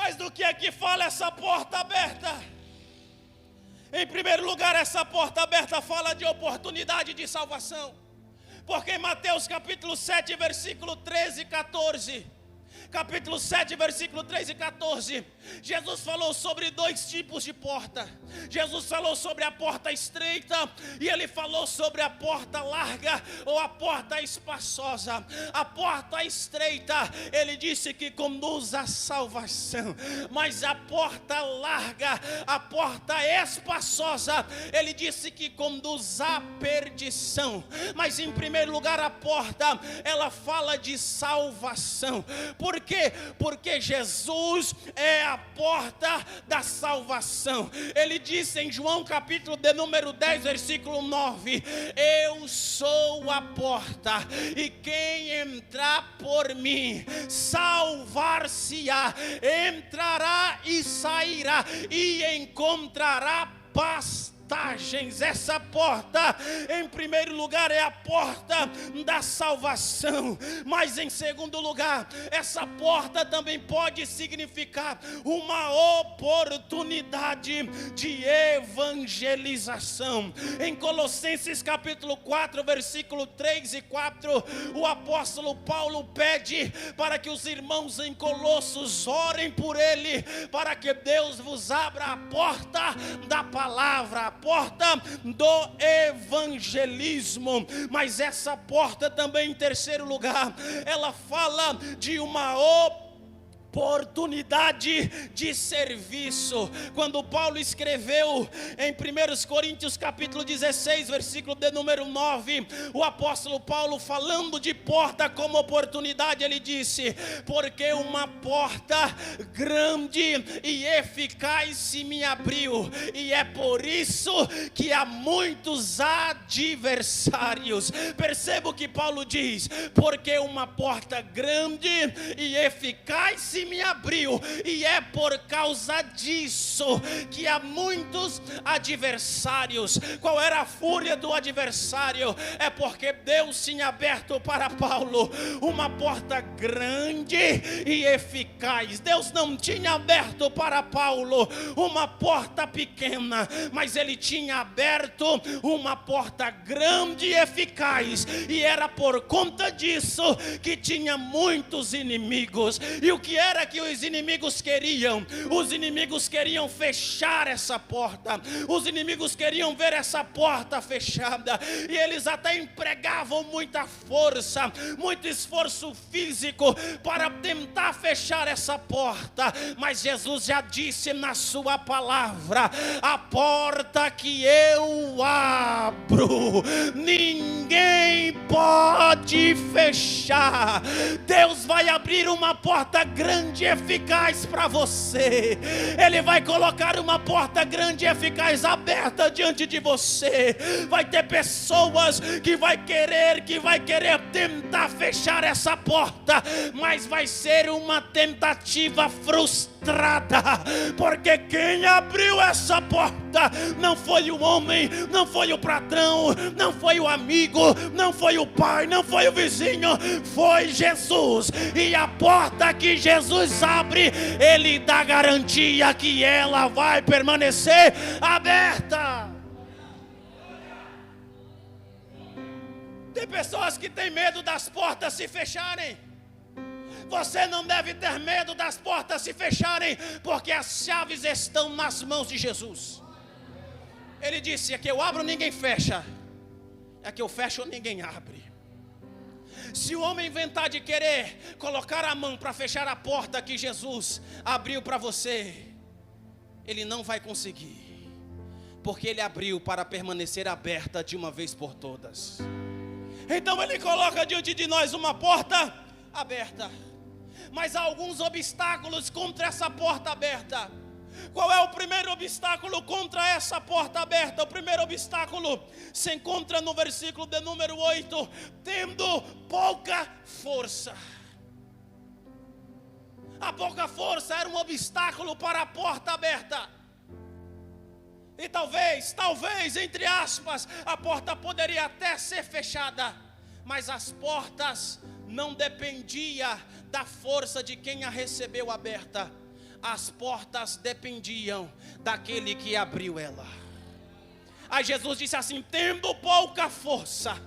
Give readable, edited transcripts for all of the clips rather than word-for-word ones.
Mas do que é que fala essa porta aberta? Em primeiro lugar, essa porta aberta fala de oportunidade de salvação. Porque em Mateus capítulo 7, versículo 13 e 14, capítulo 7, versículo 3 e 14, Jesus falou sobre dois tipos de porta. Jesus falou sobre a porta estreita e ele falou sobre a porta larga ou a porta espaçosa. A porta estreita, ele disse que conduz à salvação, mas a porta larga, a porta espaçosa, ele disse que conduz à perdição. Mas em primeiro lugar, a porta, ela fala de salvação. Por quê? Porque Jesus é a porta da salvação. Ele disse em João capítulo de número 10, versículo 9: eu sou a porta, e quem entrar por mim salvar-se-á, entrará e sairá e encontrará pastagens. Essa porta, em primeiro lugar, é a porta da salvação. Mas em segundo lugar, essa porta também pode significar uma oportunidade de evangelização. Em Colossenses capítulo 4, versículo 3 e 4, o apóstolo Paulo pede para que os irmãos em Colossos orem por ele, para que Deus vos abra a porta da palavra, a porta do evangelismo. Mas essa porta também, em terceiro lugar, ela fala de uma oportunidade de serviço. Quando Paulo escreveu em 1 Coríntios capítulo 16, versículo de número 9, o apóstolo Paulo, falando de porta como oportunidade, ele disse: porque uma porta grande e eficaz se me abriu, e é por isso que há muitos adversários. Perceba o que Paulo diz: porque uma porta grande e eficaz se me abriu, e é por causa disso que há muitos adversários. Qual era a fúria do adversário? É porque Deus tinha aberto para Paulo uma porta grande e eficaz. Deus não tinha aberto para Paulo uma porta pequena, mas ele tinha aberto uma porta grande e eficaz, e era por conta disso que tinha muitos inimigos. E o que era que os inimigos queriam? Os inimigos queriam fechar essa porta. Os inimigos queriam ver essa porta fechada, e eles até empregavam muita força, muito esforço físico para tentar fechar essa porta. Mas Jesus já disse na sua palavra: a porta que eu abro, ninguém pode fechar. Deus vai abrir uma porta grande e eficaz para você. Ele vai colocar uma porta grande e eficaz aberta diante de você. Vai ter pessoas que vai querer tentar fechar essa porta, mas vai ser uma tentativa frustrada, porque quem abriu essa porta não foi o homem, não foi o patrão, não foi o amigo, não foi o pai, não foi o vizinho, foi Jesus. E a porta que Jesus abre, ele dá garantia que ela vai permanecer aberta. Tem pessoas que têm medo das portas se fecharem. Você não deve ter medo das portas se fecharem, porque as chaves estão nas mãos de Jesus. Ele disse: é que eu abro, ninguém fecha; é que eu fecho, ninguém abre. Se o homem inventar de querer colocar a mão para fechar a porta que Jesus abriu para você, ele não vai conseguir, porque ele abriu para permanecer aberta de uma vez por todas. Então ele coloca diante de nós uma porta aberta, mas há alguns obstáculos contra essa porta aberta. Qual é o primeiro obstáculo contra essa porta aberta? O primeiro obstáculo se encontra no versículo de número 8: tendo pouca força. A pouca força era um obstáculo para a porta aberta. E talvez, entre aspas, a porta poderia até ser fechada, mas as portas não dependiam da força de quem a recebeu aberta. as portas dependiam daquele que abriu ela. Aí Jesus disse assim: tendo pouca força,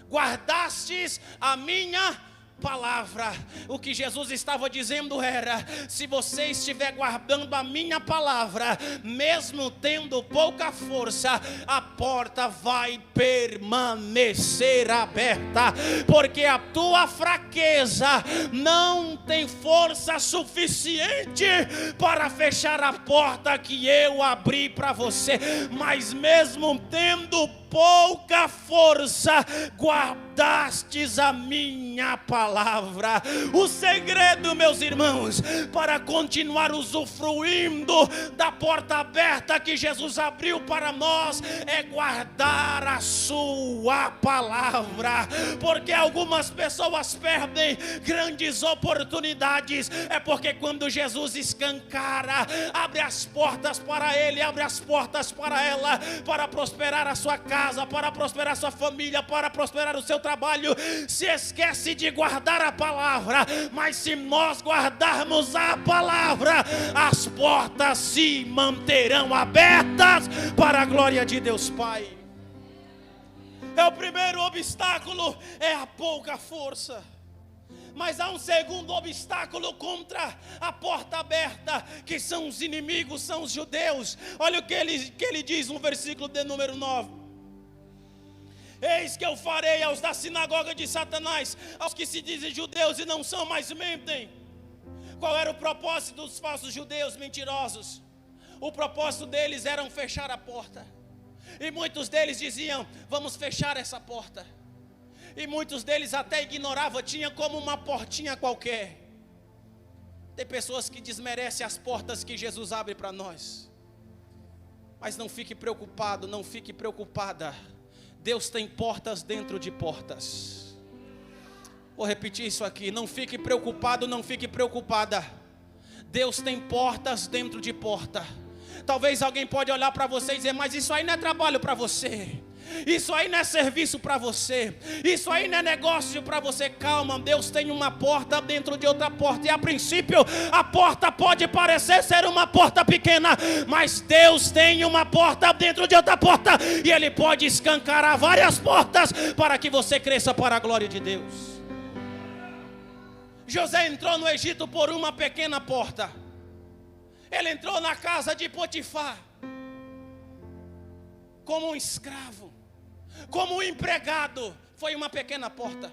guardastes a minha palavra. O que Jesus estava dizendo era: se você estiver guardando a minha palavra, mesmo tendo pouca força, a porta vai permanecer aberta, porque a tua fraqueza não tem força suficiente para fechar a porta que eu abri para você. Mas mesmo tendo pouca força, guardastes a minha palavra. O segredo, meus irmãos, para continuar usufruindo da porta aberta que Jesus abriu para nós, é guardar a sua palavra. Porque algumas pessoas perdem grandes oportunidades, é porque quando Jesus escancara, abre as portas para ele, abre as portas para ela, para prosperar a sua casa, para prosperar sua família, para prosperar o seu trabalho, se esquece de guardar a palavra. Mas se nós guardarmos a palavra, as portas se manterão abertas para a glória de Deus Pai. O primeiro obstáculo é a pouca força. Mas há um segundo obstáculo contra a porta aberta, que são os inimigos, são os judeus. Olha o que ele diz no versículo de número 9. Eis que eu farei aos da sinagoga de Satanás, aos que se dizem judeus e não são, mas mentem. Qual era o propósito dos falsos judeus mentirosos? O propósito deles era fechar a porta. E muitos deles diziam: vamos fechar essa porta. E muitos deles até ignoravam, tinha como uma portinha qualquer. Tem pessoas que desmerecem as portas que Jesus abre para nós. Mas não fique preocupado, não fique preocupada. Deus tem portas dentro de portas. Vou repetir isso aqui: não fique preocupado, não fique preocupada. Deus tem portas dentro de porta. Talvez alguém pode olhar para você e dizer: mas isso aí não é trabalho para você, isso aí não é serviço para você, isso aí não é negócio para você. Calma, Deus tem uma porta dentro de outra porta. E a princípio a porta pode parecer ser uma porta pequena, mas Deus tem uma porta dentro de outra porta, e Ele pode escancarar várias portas para que você cresça para a glória de Deus. José entrou no Egito por uma pequena porta. Ele entrou na casa de Potifar como um escravo, como um empregado. Foi uma pequena porta.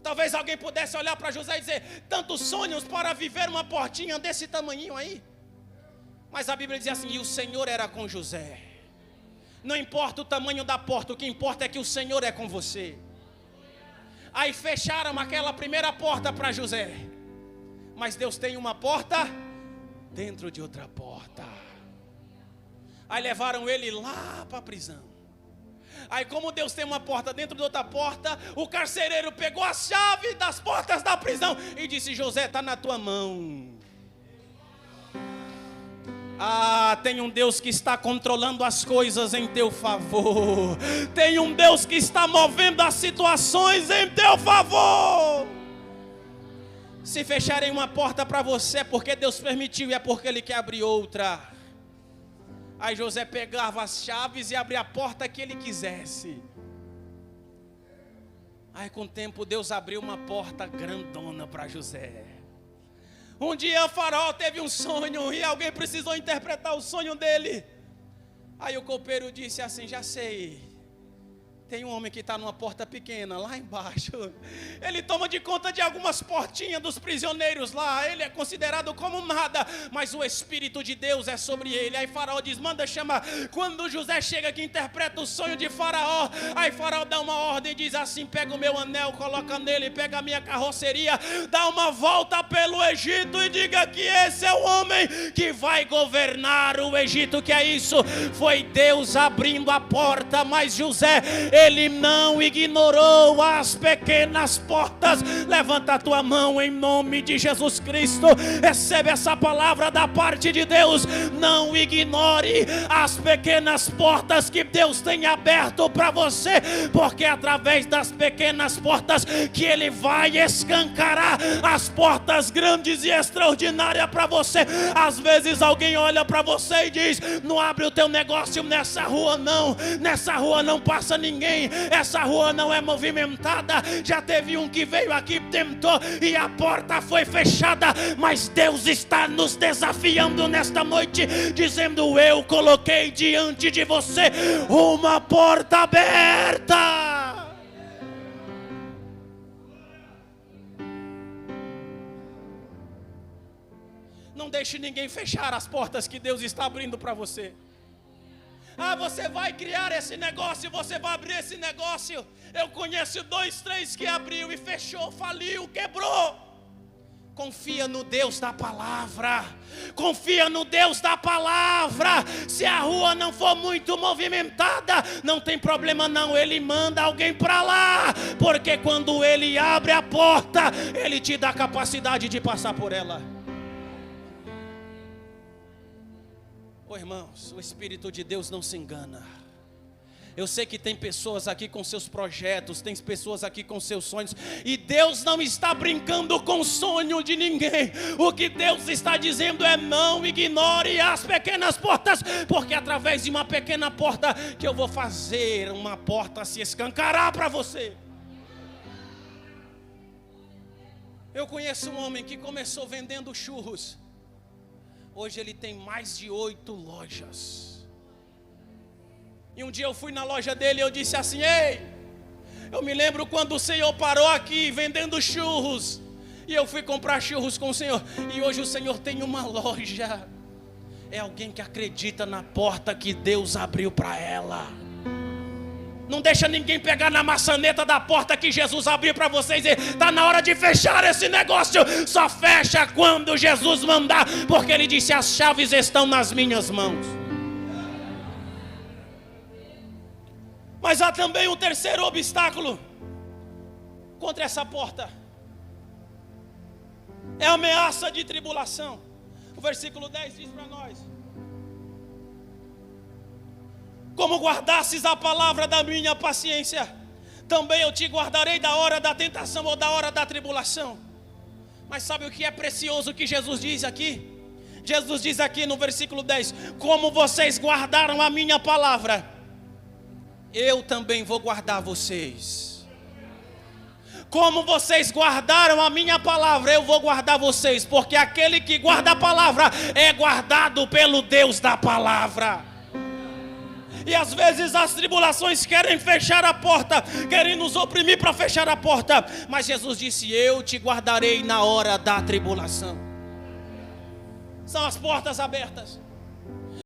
Talvez alguém pudesse olhar para José e dizer: tantos sonhos para viver uma portinha desse tamanhinho aí. Mas a Bíblia diz assim: e o Senhor era com José. Não importa o tamanho da porta, o que importa é que o Senhor é com você. Aí fecharam aquela primeira porta para José, mas Deus tem uma porta dentro de outra porta. Aí levaram ele lá para a prisão. Aí, como Deus tem uma porta dentro de outra porta, o carcereiro pegou a chave das portas da prisão e disse: José, está na tua mão. Ah, tem um Deus que está controlando as coisas em teu favor. Tem um Deus que está movendo as situações em teu favor. Se fecharem uma porta para você, é porque Deus permitiu e é porque Ele quer abrir outra. Aí José pegava as chaves e abria a porta que ele quisesse. Aí com o tempo Deus abriu uma porta grandona para José. Um dia o faraó teve um sonho e alguém precisou interpretar o sonho dele. Aí o copeiro disse assim: já sei. Tem um homem que está numa porta pequena lá embaixo. Ele toma de conta de algumas portinhas dos prisioneiros lá. Ele é considerado como nada, mas o Espírito de Deus é sobre ele. Aí Faraó diz: manda chamar. Quando José chega que interpreta o sonho de Faraó, aí Faraó dá uma ordem e diz assim: pega o meu anel, coloca nele, pega a minha carroceria, dá uma volta pelo Egito e diga que esse é o homem que vai governar o Egito. Que é isso? Foi Deus abrindo a porta, mas José, Ele não ignorou as pequenas portas. Levanta a tua mão em nome de Jesus Cristo. Recebe essa palavra da parte de Deus. Não ignore as pequenas portas que Deus tem aberto para você, porque é através das pequenas portas que Ele vai escancarar as portas grandes e extraordinárias para você. Às vezes alguém olha para você e diz: não abre o teu negócio nessa rua não, nessa rua não passa ninguém, essa rua não é movimentada. Já teve um que veio aqui, tentou e a porta foi fechada. Mas Deus está nos desafiando nesta noite, dizendo: eu coloquei diante de você uma porta aberta. Não deixe ninguém fechar as portas que Deus está abrindo para você. Você vai criar esse negócio, você vai abrir esse negócio. Eu conheço 2, 3 que abriu e fechou, faliu, quebrou. Confia no Deus da palavra. Confia no Deus da palavra. Se a rua não for muito movimentada, não tem problema não, Ele manda alguém para lá. Porque quando Ele abre a porta, Ele te dá a capacidade de passar por ela. Irmãos, o Espírito de Deus não se engana. Eu sei que tem pessoas aqui com seus projetos, tem pessoas aqui com seus sonhos, e Deus não está brincando com o sonho de ninguém. O que Deus está dizendo é: não ignore as pequenas portas, porque através de uma pequena porta que eu vou fazer uma porta se escancarar para você. Eu conheço um homem que começou vendendo churros. Hoje ele tem mais de 8 lojas. E um dia eu fui na loja dele e eu disse assim: ei, eu me lembro quando o Senhor parou aqui vendendo churros, e eu fui comprar churros com o Senhor, e hoje o Senhor tem uma loja. É alguém que acredita na porta que Deus abriu para ela. Não deixa ninguém pegar na maçaneta da porta que Jesus abriu para vocês e dizer: está na hora de fechar esse negócio. Só fecha quando Jesus mandar, porque Ele disse: as chaves estão nas minhas mãos. Mas há também um terceiro obstáculo contra essa porta. É a ameaça de tribulação. O versículo 10 diz para nós: como guardasses a palavra da minha paciência, também eu te guardarei da hora da tentação ou da hora da tribulação. Mas sabe o que é precioso que Jesus diz aqui? Jesus diz aqui no versículo 10: como vocês guardaram a minha palavra, eu também vou guardar vocês. Como vocês guardaram a minha palavra, eu vou guardar vocês. Porque aquele que guarda a palavra é guardado pelo Deus da palavra. E às vezes as tribulações querem fechar a porta, querem nos oprimir para fechar a porta. Mas Jesus disse: eu te guardarei na hora da tribulação. São as portas abertas.